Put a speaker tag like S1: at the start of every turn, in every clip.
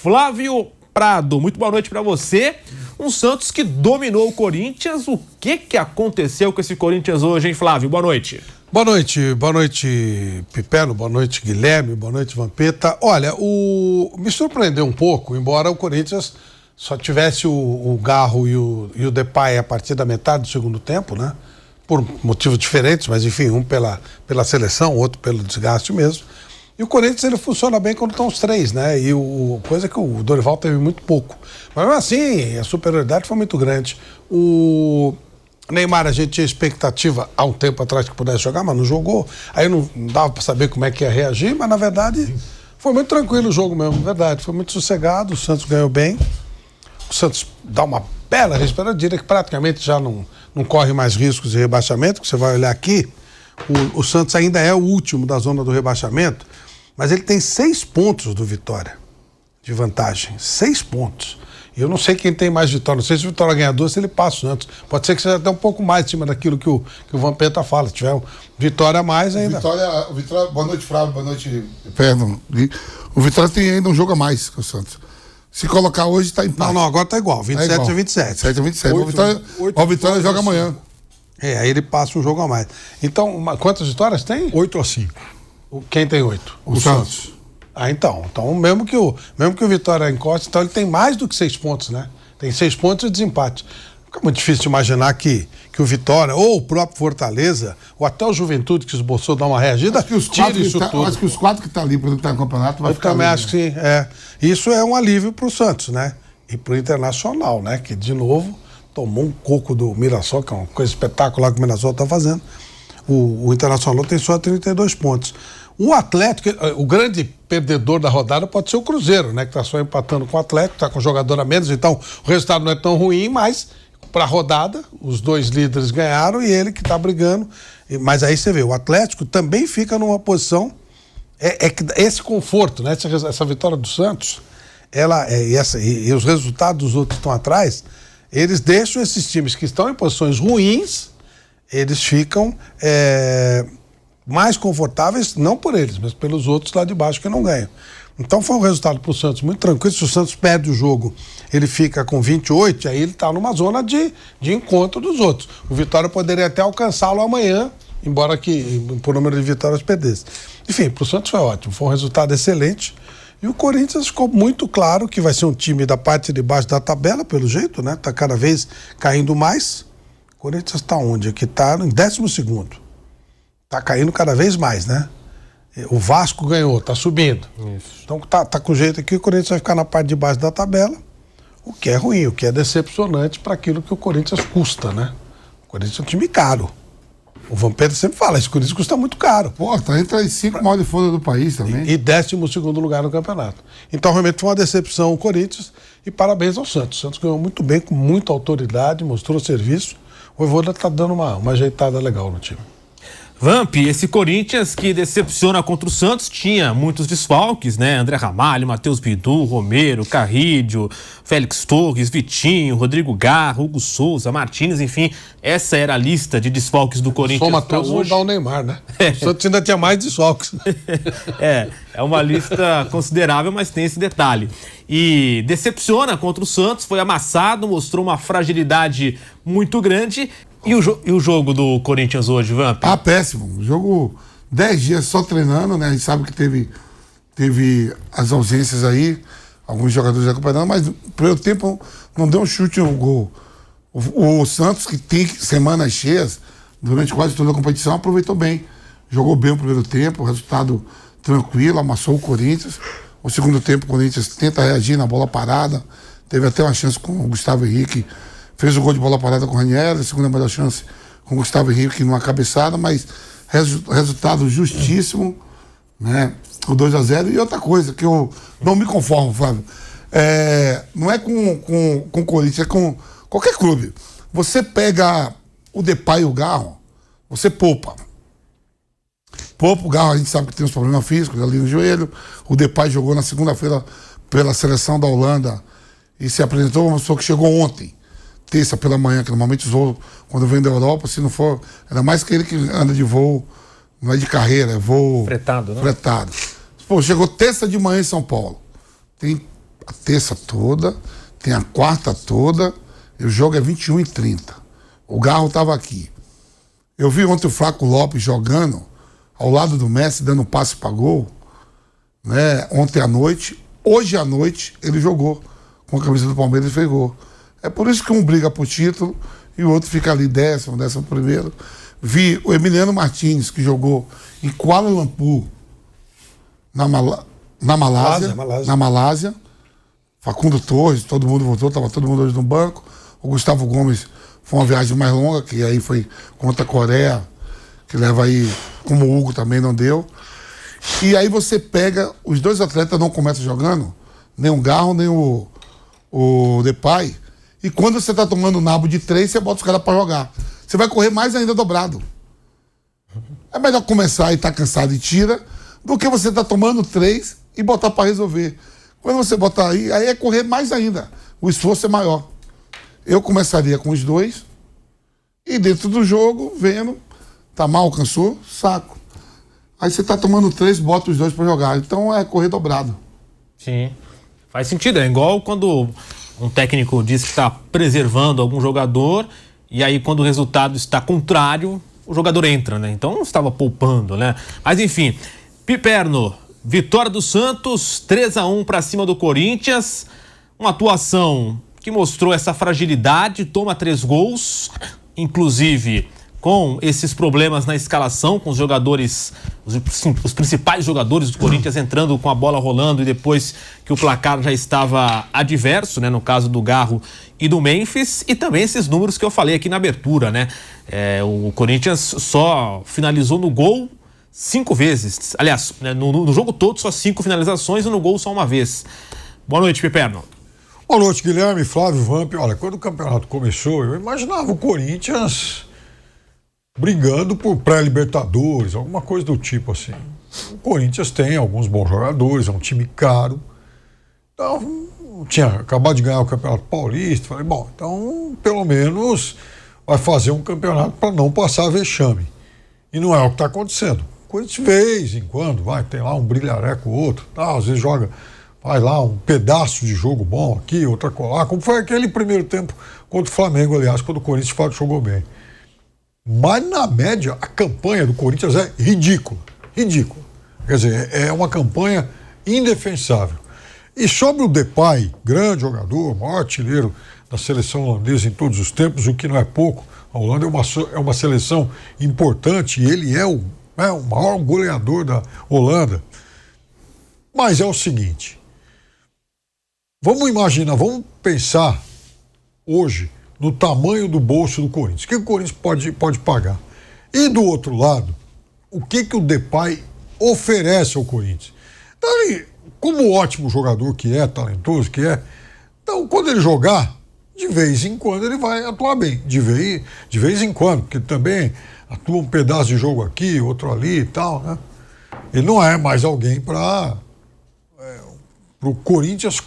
S1: Flávio Prado, muito boa noite para você. Um Santos que dominou o Corinthians. O que aconteceu com esse Corinthians hoje, hein, Flávio? Boa noite.
S2: Boa noite, Pipelo, boa noite, Guilherme, boa noite, Vampeta. Olha, me surpreendeu um pouco, embora o Corinthians só tivesse o Garro e o Depay a partir da metade do segundo tempo, né? Por motivos diferentes, mas enfim, um pela seleção, outro pelo desgaste mesmo. E o Corinthians, ele funciona bem quando estão os três, né? E coisa que o Dorival teve muito pouco. Mas mesmo assim, a superioridade foi muito grande. O Neymar, a gente tinha expectativa há um tempo atrás que pudesse jogar, mas não jogou. Aí não dava para saber como é que ia reagir, mas na verdade foi muito tranquilo o jogo mesmo, verdade. Foi muito sossegado, o Santos ganhou bem. O Santos dá uma bela respiradeira que praticamente já não corre mais riscos de rebaixamento, que você vai olhar aqui, o Santos ainda é o último da zona do rebaixamento, mas ele tem 6 pontos do Vitória de vantagem, 6 pontos. E eu não sei quem tem mais vitória, não sei se o Vitória ganha 2, se ele passa o Santos. Pode ser que seja até um pouco mais em cima daquilo que o Vampeta fala. Se tiver vitória a mais ainda.
S3: O Vitória, boa noite, Flávio, boa noite, Fernando. O Vitória tem ainda um jogo a mais que o Santos. Se colocar hoje, está empate.
S2: Não, agora está igual, 27 a 27.
S3: 27 a 27. O Vitória joga amanhã.
S2: Aí ele passa um jogo a mais. Então, quantas vitórias tem?
S4: 8 a 5.
S2: Quem tem 8?
S3: O Santos.
S2: Então mesmo que o Vitória encoste, então ele tem mais do que 6 pontos, né? Tem 6 pontos de desempate. Fica muito difícil de imaginar que o Vitória, ou o próprio Fortaleza, ou até o Juventude que esboçou dar uma reagida,
S3: acho que os 4 que estão ali para lutar no campeonato vai ficar.
S2: Eu também acho que sim. Isso é um alívio para o Santos, né? E para o Internacional, né? Que de novo tomou um coco do Mirassol, que é uma coisa espetacular que o Mirassol está fazendo. O Internacional tem só 32 pontos. O Atlético, o grande perdedor da rodada pode ser o Cruzeiro, né? Que está só empatando com o Atlético, está com jogador a menos, então o resultado não é tão ruim, mas para a rodada, os 2 líderes ganharam e ele que está brigando. Mas aí você vê, o Atlético também fica numa posição, que esse conforto, né? Essa vitória do Santos, e os resultados dos outros que estão atrás, eles deixam esses times que estão em posições ruins, eles ficam mais confortáveis, não por eles, mas pelos outros lá de baixo que não ganham. Então foi um resultado para o Santos muito tranquilo. Se o Santos perde o jogo, ele fica com 28, aí ele está numa zona de encontro dos outros. O Vitória poderia até alcançá-lo amanhã, embora que por número de vitórias perdesse. Enfim, para o Santos foi ótimo, foi um resultado excelente. E o Corinthians ficou muito claro que vai ser um time da parte de baixo da tabela, pelo jeito, né? Está cada vez caindo mais. O Corinthians está onde? Aqui está em 12º. Está caindo cada vez mais, né? O Vasco ganhou, está subindo. Isso. Então tá com jeito aqui, o Corinthians vai ficar na parte de baixo da tabela, o que é ruim, o que é decepcionante para aquilo que o Corinthians custa, né? O Corinthians é um time caro. O Vampeta sempre fala, esse Corinthians custa muito caro.
S3: Pô, tá entre as 5 maiores folhas do país também.
S2: E 12º lugar no campeonato. Então realmente foi uma decepção o Corinthians e parabéns ao Santos. O Santos ganhou muito bem, com muita autoridade, mostrou serviço. O Voivoda tá dando uma ajeitada legal no time.
S1: Vamp, esse Corinthians que decepciona contra o Santos tinha muitos desfalques, né? André Ramalho, Matheus Bidu, Romero, Carrídio, Félix Torres, Vitinho, Rodrigo Garro, Hugo Souza, Martínez, enfim, essa era a lista de desfalques do Corinthians.
S2: Soma todos, vão dar o Neymar, né? O Santos ainda tinha mais desfalques.
S1: É uma lista considerável, mas tem esse detalhe. E decepciona contra o Santos, foi amassado, mostrou uma fragilidade muito grande. E o jogo do Corinthians hoje, Vamp?
S3: Péssimo. O jogo 10 dias só treinando, né? A gente sabe que teve as ausências aí, alguns jogadores acompanhando, mas no primeiro tempo não deu um chute no gol. O Santos, que tem semanas cheias, durante quase toda a competição, aproveitou bem. Jogou bem o primeiro tempo, resultado tranquilo, amassou o Corinthians. O segundo tempo, o Corinthians tenta reagir na bola parada. Teve até uma chance com o Gustavo Henrique. Fez o gol de bola parada com o Ranieri, a segunda melhor chance com o Gustavo Henrique numa cabeçada, mas resultado justíssimo, né? O 2-0. E outra coisa que eu não me conformo, Flávio, não é com o Corinthians, é com qualquer clube. Você pega o Depay e o Garro, você poupa. Poupa o Garro, a gente sabe que tem uns problemas físicos ali no joelho. O Depay jogou na segunda-feira pela seleção da Holanda e se apresentou, uma pessoa que chegou ontem. Terça pela manhã, que normalmente os voos, quando vem da Europa, se não for, ainda mais que ele que anda de voo, não é de carreira, é voo
S1: fretado, né?
S3: Fretado. Pô, chegou terça de manhã em São Paulo. Tem a terça toda, tem a quarta toda, e o jogo é 21h30. O Garro estava aqui. Eu vi ontem o Flaco Lopes jogando ao lado do Messi, dando passe para gol, né? Ontem à noite. Hoje à noite ele jogou com a camisa do Palmeiras e fez gol. É por isso que um briga por título e o outro fica ali 11º. Vi o Emiliano Martins, que jogou em Kuala Lumpur, na Malásia. Facundo Torres, todo mundo voltou, estava todo mundo hoje no banco. O Gustavo Gomes foi uma viagem mais longa, que aí foi contra a Coreia, que leva aí, como o Hugo também não deu. E aí você pega, os dois atletas não começam jogando, nem o Garro, nem o Depay. E quando você está tomando nabo de 3, você bota os caras para jogar. Você vai correr mais ainda dobrado. É melhor começar e estar cansado e tira, do que você tá tomando 3 e botar para resolver. Quando você botar aí é correr mais ainda. O esforço é maior. Eu começaria com os 2 e dentro do jogo, vendo, tá mal, cansou, saco. Aí você tá tomando 3, bota os 2 para jogar. Então é correr dobrado.
S1: Sim. Faz sentido. É igual quando um técnico diz que está preservando algum jogador e aí quando o resultado está contrário, o jogador entra, né? Então não estava poupando, né? Mas enfim, Piperno, vitória do Santos, 3-1 para cima do Corinthians. Uma atuação que mostrou essa fragilidade, toma 3 gols, inclusive com esses problemas na escalação, com os jogadores, os principais jogadores do Corinthians entrando com a bola rolando e depois que o placar já estava adverso, né, no caso do Garro e do Memphis, e também esses números que eu falei aqui na abertura, né? O Corinthians só finalizou no gol 5 vezes, aliás, né, no jogo todo só 5 finalizações e no gol só uma vez. Boa noite, Piperno.
S4: Boa noite, Guilherme, Flávio, Vamp. Olha, quando o campeonato começou, eu imaginava o Corinthians brigando por pré-libertadores, alguma coisa do tipo assim. O Corinthians tem alguns bons jogadores, é um time caro. Então, tinha acabado de ganhar o Campeonato Paulista. Falei, bom, então pelo menos vai fazer um campeonato para não passar vexame. E não é o que está acontecendo. O Corinthians, de vez em quando, tem lá um brilhareco ou outro, às vezes joga, vai lá um pedaço de jogo bom aqui, outra colar, como foi aquele primeiro tempo contra o Flamengo, aliás, quando o Corinthians jogou bem. Mas, na média, a campanha do Corinthians é ridícula. Ridícula. Quer dizer, é uma campanha indefensável. E sobre o Depay, grande jogador, maior artilheiro da seleção holandesa em todos os tempos, o que não é pouco. A Holanda é uma seleção importante e ele é o maior goleador da Holanda. Mas é o seguinte, vamos imaginar, vamos pensar hoje no tamanho do bolso do Corinthians. O que o Corinthians pode pagar? E do outro lado, o que o Depay oferece ao Corinthians? Então ele, como ótimo jogador que é, talentoso que é, então quando ele jogar, de vez em quando ele vai atuar bem. De vez em quando, porque também atua um pedaço de jogo aqui, outro ali e tal, né? Ele não é mais alguém para o Corinthians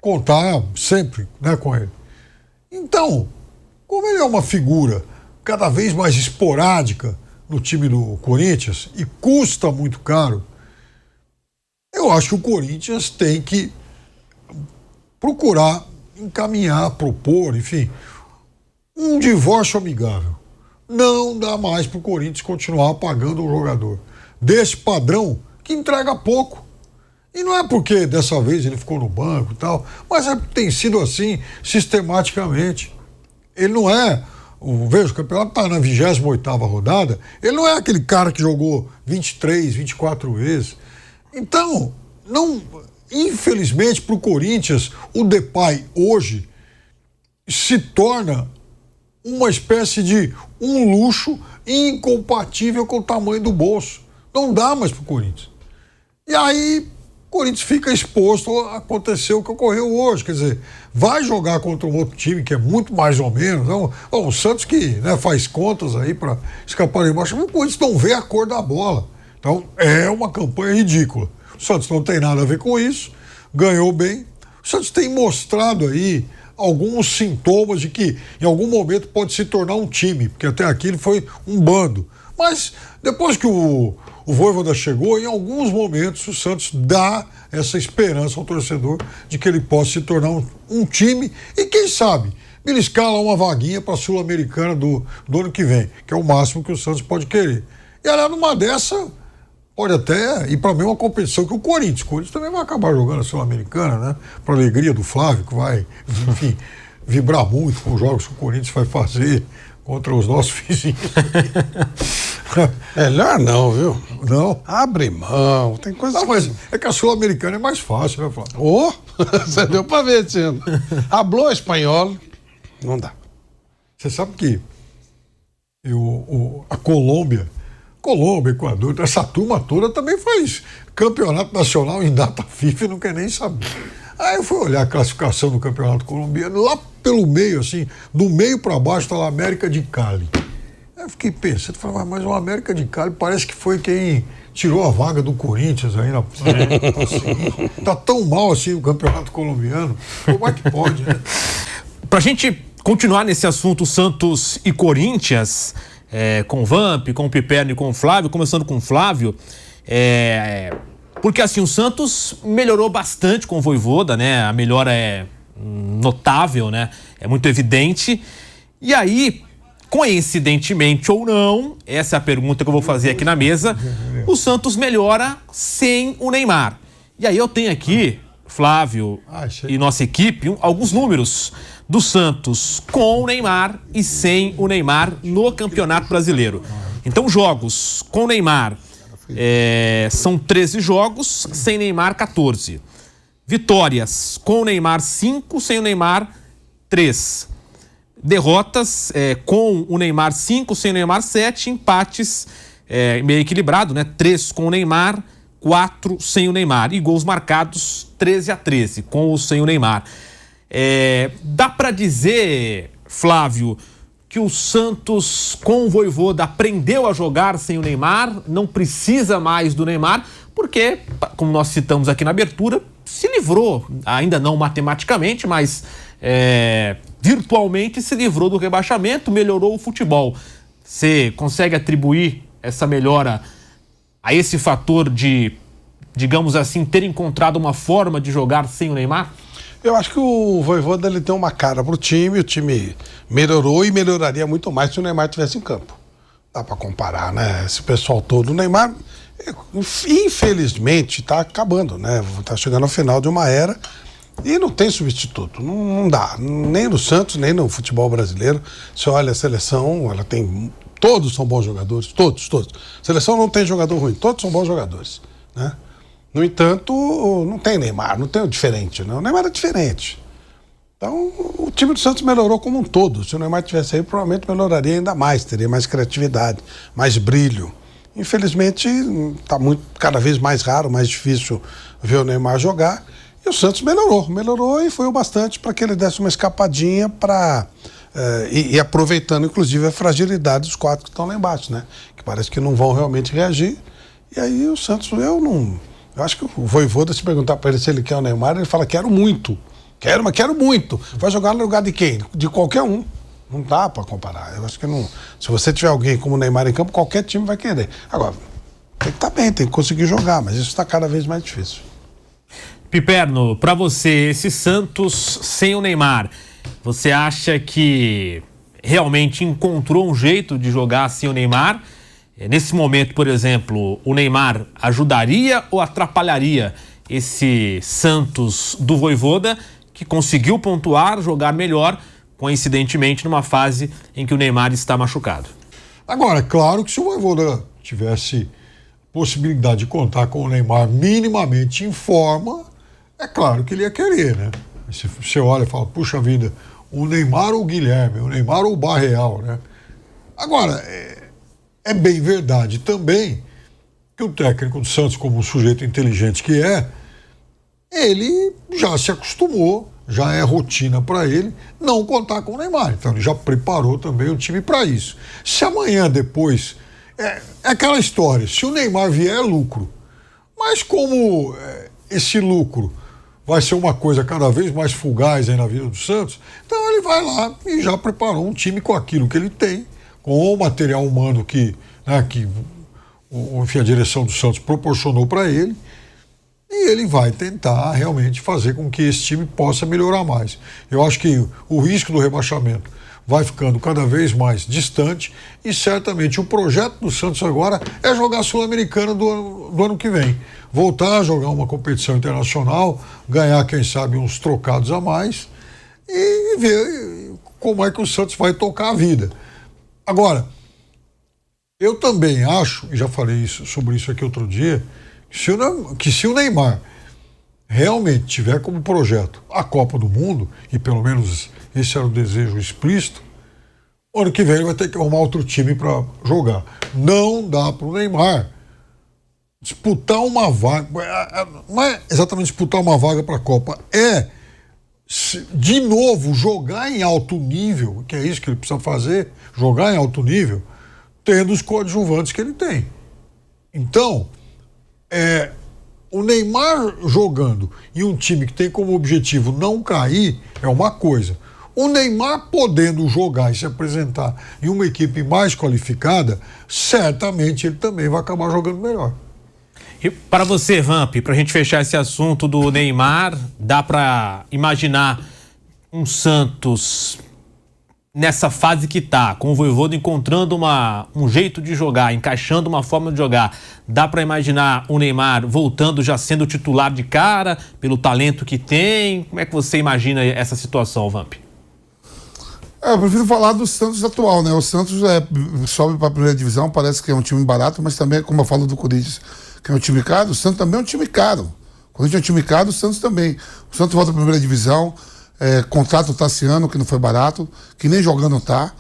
S4: contar sempre, né, com ele. Então, como ele é uma figura cada vez mais esporádica no time do Corinthians e custa muito caro, eu acho que o Corinthians tem que procurar encaminhar, propor, enfim, um divórcio amigável. Não dá mais para o Corinthians continuar pagando um jogador desse padrão que entrega pouco. E não é porque dessa vez ele ficou no banco e tal, mas é porque tem sido assim sistematicamente. Ele não é, veja, o campeonato está na 28ª rodada, ele não é aquele cara que jogou 23, 24 vezes. Então, infelizmente para o Corinthians, o Depay hoje se torna uma espécie de um luxo incompatível com o tamanho do bolso. Não dá mais para o Corinthians. E aí o Corinthians fica exposto a acontecer o que ocorreu hoje. Quer dizer, vai jogar contra um outro time que é muito mais ou menos. O Santos que, né, faz contas aí para escapar de baixo. Mas o Corinthians não vê a cor da bola. Então é uma campanha ridícula. O Santos não tem nada a ver com isso. Ganhou bem. O Santos tem mostrado aí alguns sintomas de que em algum momento pode se tornar um time, porque até aqui ele foi um bando. Mas depois que o o Vojvoda chegou, em alguns momentos o Santos dá essa esperança ao torcedor de que ele possa se tornar um time e quem sabe ele escala uma vaguinha para a Sul-Americana do ano que vem, que é o máximo que o Santos pode querer. E aliás, numa dessa, pode até ir para a mesma competição que o Corinthians. O Corinthians também vai acabar jogando a Sul-Americana, né? Para alegria do Flávio, que vai, enfim, vibrar muito com os jogos que o Corinthians vai fazer contra os nossos vizinhos.
S2: Melhor não, viu?
S4: Não?
S2: Abre mão, tem coisa.
S4: Não, mas é que a Sul-Americana é mais fácil, né, Flávio?
S2: Ô, você deu pra ver, Tino. Hablou espanhol, não dá.
S4: Você sabe que a Colômbia, Equador, essa turma toda também faz campeonato nacional em data FIFA e não quer nem saber. Aí eu fui olhar a classificação do campeonato colombiano, lá pelo meio, assim, do meio para baixo está lá a América de Cali. Aí eu fiquei pensando, mas o América de Cali parece que foi quem tirou a vaga do Corinthians aí na tá tão mal assim o campeonato colombiano. Como é que pode, né?
S1: Pra gente continuar nesse assunto Santos e Corinthians, com o Vamp, com o Piperno e com o Flávio, começando com o Flávio, porque assim, o Santos melhorou bastante com o Vojvoda, né? A melhora é notável, né? É muito evidente. E aí, coincidentemente ou não, essa é a pergunta que eu vou fazer aqui na mesa, o Santos melhora sem o Neymar. E aí eu tenho aqui, Flávio e nossa equipe, alguns números do Santos com o Neymar e sem o Neymar no Campeonato Brasileiro. Então, jogos com o Neymar são 13 jogos, sem Neymar 14. Vitórias com o Neymar 5, sem o Neymar 3. Derrotas com o Neymar 5, sem o Neymar 7. Empates meio equilibrado, né? 3 com o Neymar, 4 sem o Neymar. E gols marcados 13-13, com ou sem o Neymar. Dá para dizer, Flávio, que o Santos com o Vojvoda aprendeu a jogar sem o Neymar, não precisa mais do Neymar, porque, como nós citamos aqui na abertura, se livrou, ainda não matematicamente, mas virtualmente se livrou do rebaixamento, melhorou o futebol. Você consegue atribuir essa melhora a esse fator de, digamos assim, ter encontrado uma forma de jogar sem o Neymar?
S2: Eu acho que o Vojvoda ele tem uma cara pro time, o time melhorou e melhoraria muito mais se o Neymar estivesse em campo. Dá para comparar, né? Esse pessoal todo. O Neymar, infelizmente, tá acabando, né? Tá chegando ao final de uma era e não tem substituto. Não dá. Nem no Santos, nem no futebol brasileiro. Você olha a seleção, ela tem... Todos são bons jogadores, todos. A seleção não tem jogador ruim, todos são bons jogadores, né? No entanto, não tem Neymar, não tem o diferente, né? O Neymar é diferente. Então, o time do Santos melhorou como um todo. Se o Neymar tivesse aí, provavelmente melhoraria ainda mais, teria mais criatividade, mais brilho. Infelizmente, está cada vez mais raro, mais difícil ver o Neymar jogar. E o Santos melhorou e foi o bastante para que ele desse uma escapadinha para... e aproveitando, inclusive, a fragilidade dos 4 que estão lá embaixo, né? Que parece que não vão realmente reagir. E aí o Santos, eu acho que o Vojvoda, se perguntar para ele se ele quer o Neymar, ele fala, quero muito. Mas quero muito. Vai jogar no lugar de quem? De qualquer um. Não dá para comparar. Eu acho que não. Se você tiver alguém como o Neymar em campo, qualquer time vai querer. Agora, tem que estar bem, tem que conseguir jogar, mas isso está cada vez mais difícil.
S1: Piperno, para você, esse Santos sem o Neymar, você acha que realmente encontrou um jeito de jogar sem o Neymar? Nesse momento, por exemplo, o Neymar ajudaria ou atrapalharia esse Santos do Vojvoda, que conseguiu pontuar, jogar melhor, coincidentemente numa fase em que o Neymar está machucado?
S4: Agora, é claro que se o Vojvoda tivesse possibilidade de contar com o Neymar minimamente em forma, é claro que ele ia querer, né? Se você olha e fala, puxa vida, o Neymar ou o Guilherme, o Neymar ou o Barreal, né? Agora, é bem verdade também que o técnico do Santos, como um sujeito inteligente que ele já se acostumou, já é rotina para ele não contar com o Neymar. Então ele já preparou também o time para isso. Se amanhã depois... É aquela história, se o Neymar vier é lucro. Mas como esse lucro vai ser uma coisa cada vez mais fugaz aí na vida do Santos, então ele vai lá e já preparou um time com aquilo que ele tem, com o material humano que enfim, a direção do Santos proporcionou para ele, e ele vai tentar realmente fazer com que esse time possa melhorar mais. Eu acho que o risco do rebaixamento vai ficando cada vez mais distante, e certamente o projeto do Santos agora é jogar a Sul-Americana do ano que vem. Voltar a jogar uma competição internacional, ganhar, quem sabe, uns trocados a mais e ver como é que o Santos vai tocar a vida. Agora, eu também acho, e já falei sobre isso aqui outro dia, que se o Neymar realmente tiver como projeto a Copa do Mundo, e pelo menos esse era o desejo explícito, ano que vem ele vai ter que arrumar outro time para jogar. Não dá para o Neymar disputar uma vaga, não é exatamente disputar uma vaga para a Copa, é de novo jogar em alto nível, que é isso que ele precisa fazer, jogar em alto nível, tendo os coadjuvantes que ele tem. Então, o Neymar jogando em um time que tem como objetivo não cair é uma coisa. O Neymar podendo jogar e se apresentar em uma equipe mais qualificada, certamente ele também vai acabar jogando melhor.
S1: E para você, Vamp, para a gente fechar esse assunto do Neymar, dá para imaginar um Santos nessa fase que tá, com o Vojvoda encontrando um jeito de jogar, encaixando uma forma de jogar, dá para imaginar o Neymar voltando já sendo titular de cara, pelo talento que tem? Como é que você imagina essa situação, Vamp?
S3: Eu prefiro falar do Santos atual, né? O Santos sobe para a primeira divisão, parece que é um time barato, mas também, como eu falo do Corinthians, que é um time caro, o Santos também é um time caro. O Corinthians é um time caro, o Santos também. O Santos volta para a primeira divisão, contrata o Tassiano, que não foi barato, que nem jogando tá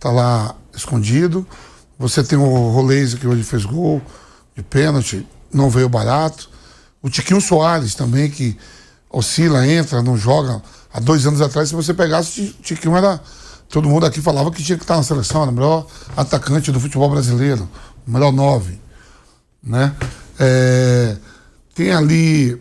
S3: lá escondido. Você tem o Roleze, que hoje fez gol de pênalti, não veio barato. O Tiquinho Soares também, que oscila, entra, não joga. Há 2 anos atrás, se você pegasse, o Tiquinho era... Todo mundo aqui falava que tinha que estar na seleção, era o melhor atacante do futebol brasileiro, o melhor 9, né? Tem ali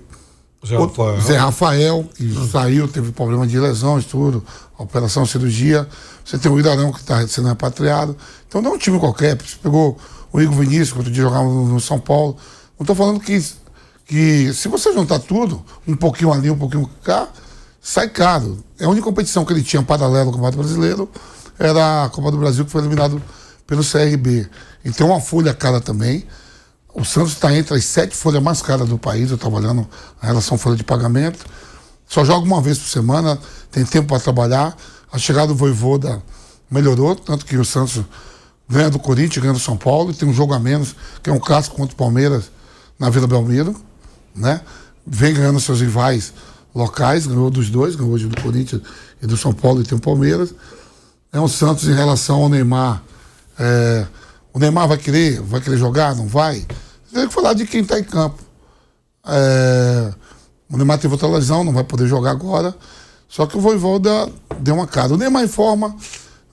S3: Zé Rafael, que saiu, teve problema de lesões, tudo, operação, cirurgia. Você tem o Irarão, que está sendo repatriado. Então não é um time qualquer. Você pegou o Igor Vinícius, que outro dia jogava no São Paulo. Não estou falando que se você juntar tudo, um pouquinho ali, um pouquinho cá, sai caro. A única competição que ele tinha paralelo ao Campeonato Brasileiro era a Copa do Brasil, que foi eliminado pelo CRB. Então uma folha cara também. O Santos está entre as 7 folhas mais caras do país. Eu estava olhando a relação folha de pagamento. Só joga uma vez por semana, tem tempo para trabalhar. A chegada do Vojvoda melhorou, tanto que o Santos ganha do Corinthians, ganha do São Paulo, e tem um jogo a menos, que é um clássico contra o Palmeiras na Vila Belmiro, né? Vem ganhando seus rivais locais, ganhou dos dois, ganhou hoje do Corinthians e do São Paulo, e tem o Palmeiras. É um Santos em relação ao Neymar. O Neymar vai querer jogar? Não vai? Tem que falar de quem está em campo. O Neymar teve outra lesão, não vai poder jogar agora. Só que o Vojvoda deu uma cara. O Neymar em forma,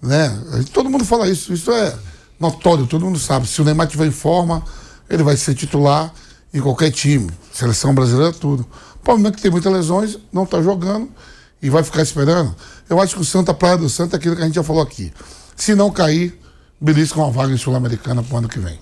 S3: né? Todo mundo fala isso é notório, todo mundo sabe. Se o Neymar estiver em forma, ele vai ser titular em qualquer time. Seleção brasileira, tudo. O problema é que tem muitas lesões, não está jogando e vai ficar esperando. Eu acho que o Santos, a praia do Santos, é aquilo que a gente já falou aqui. Se não cair, belisca uma vaga em Sul-Americana para o ano que vem.